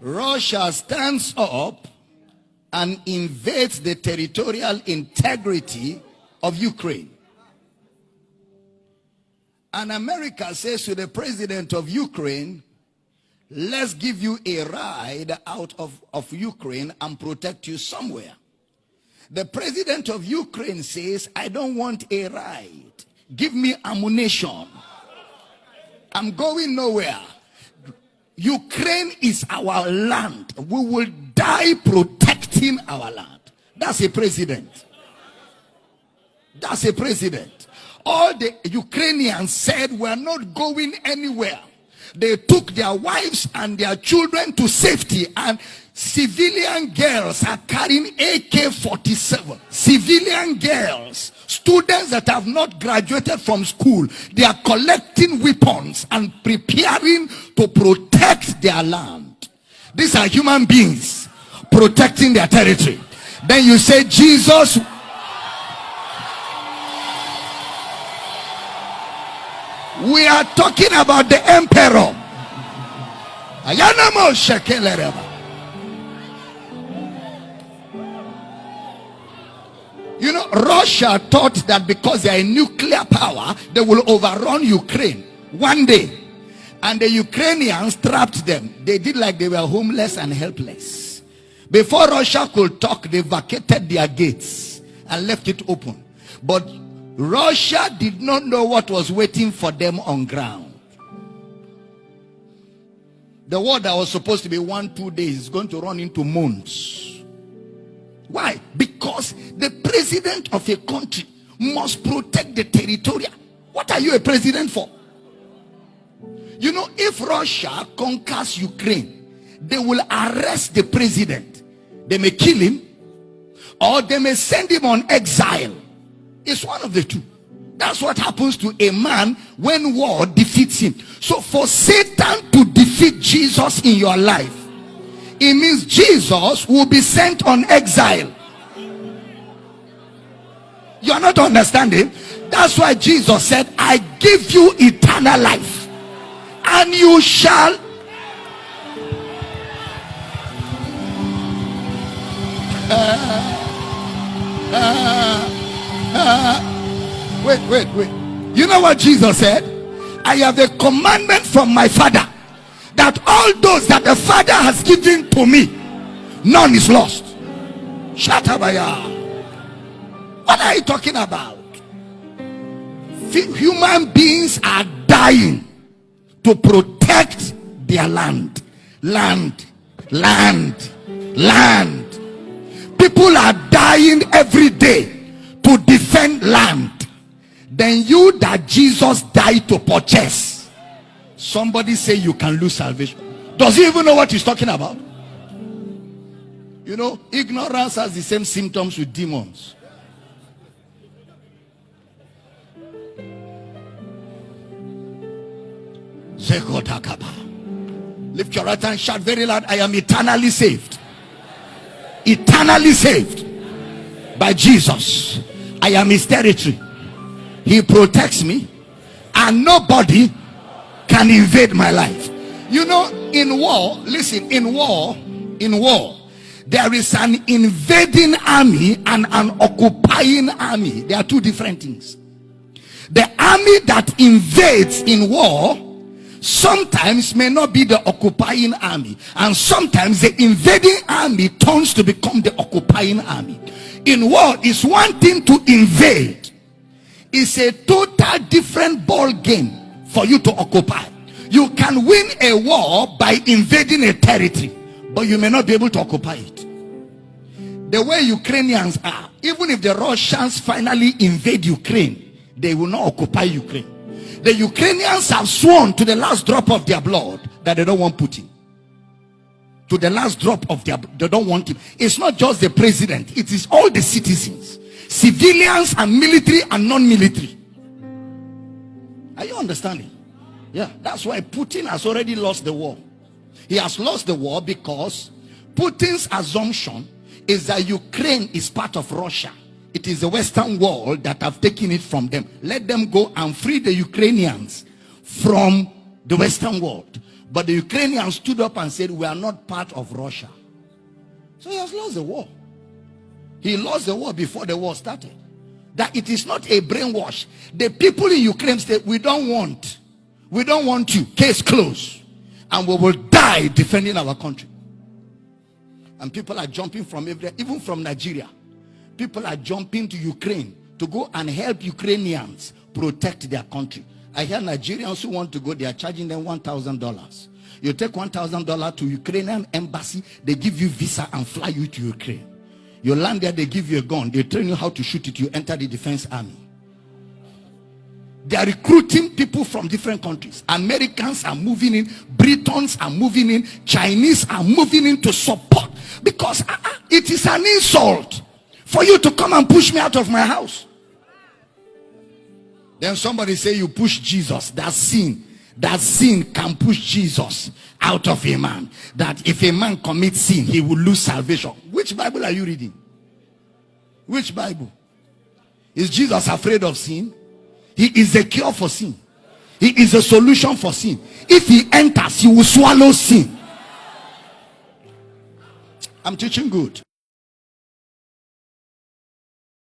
Russia stands up and invades the territorial integrity of Ukraine. And America says to the president of Ukraine, let's give you a ride out of Ukraine and protect you somewhere. The president of Ukraine says, I don't want a ride. Give me ammunition. I'm going nowhere. Ukraine is our land. We will die protecting our land. That's a president. That's a president. All the Ukrainians said we're not going anywhere. They took their wives and their children to safety, and civilian girls are carrying AK-47. Civilian girls, students that have not graduated from school, they are collecting weapons and preparing to protect their land. These are human beings protecting their territory. Then you say, Jesus, we are talking about the emperor. You know, Russia thought that because they are a nuclear power, they will overrun Ukraine one day. And the Ukrainians trapped them. They did like they were homeless and helpless. Before Russia could talk, they vacated their gates and left it open. But Russia did not know what was waiting for them on ground. The war that was supposed to be 1-2 days is going to run into months. Why? Because the president of a country must protect the territorial. What are you a president for? You know, if Russia conquers Ukraine, they will arrest the president. They may kill him, or they may send him on exile. It's one of the two. That's what happens to a man when war defeats him. So for Satan to defeat Jesus in your life, it means Jesus will be sent on exile. You are not understanding? That's why Jesus said, I give you eternal life, and you shall wait. You know what Jesus said? I have a commandment from my Father, that all those that the Father has given to me, none is lost. Shatabaya. What are you talking about? Human beings are dying to protect their land. Land. People are dying every day to defend land. Then you that Jesus died to purchase, somebody say you can lose salvation. Does he even know what he's talking about? You know, ignorance has the same symptoms with demons. Lift your right hand and shout very loud, I am eternally saved. Eternally saved by Jesus. I am his territory. He protects me, and nobody can invade my life. You know, in war, listen, in war, there is an invading army and an occupying army. They are two different things. The army that invades in war sometimes may not be the occupying army, and sometimes the invading army turns to become the occupying army. In war, it's one thing to invade. It's a total different ball game for you to occupy. You can win a war by invading a territory, but you may not be able to occupy it. The way Ukrainians are, even if the Russians finally invade Ukraine, they will not occupy Ukraine. The Ukrainians have sworn to the last drop of their blood that they don't want Putin. To the last drop of their blood, they don't want him. It's not just the president, it is all the citizens, civilians and military and non-military. Are you understanding? Yeah, that's why Putin has already lost the war. He has lost the war because Putin's assumption is that Ukraine is part of Russia. It is the Western world that have taken it from them. Let them go and free the Ukrainians from the Western world. But the Ukrainians stood up and said, we are not part of Russia. So he has lost the war. He lost the war before the war started. That it is not a brainwash. The people in Ukraine said, we don't want you. Case closed. And we will die defending our country. And people are jumping from everywhere, even from Nigeria. People are jumping to Ukraine to go and help Ukrainians protect their country. I hear Nigerians who want to go, they are charging them $1,000. You take $1,000 to Ukrainian embassy, they give you visa and fly you to Ukraine. You land there, they give you a gun, they train you how to shoot it, you enter the defense army. They are recruiting people from different countries. Americans are moving in, Britons are moving in, Chinese are moving in to support. Because it is an insult for you to come and push me out of my house. Then somebody say you push Jesus. That's sin. That sin can push Jesus out of a man. That if a man commits sin, he will lose salvation. Which Bible are you reading? Which Bible? Is Jesus afraid of sin? He is the cure for sin. He is a solution for sin. If he enters, he will swallow sin. I'm teaching good.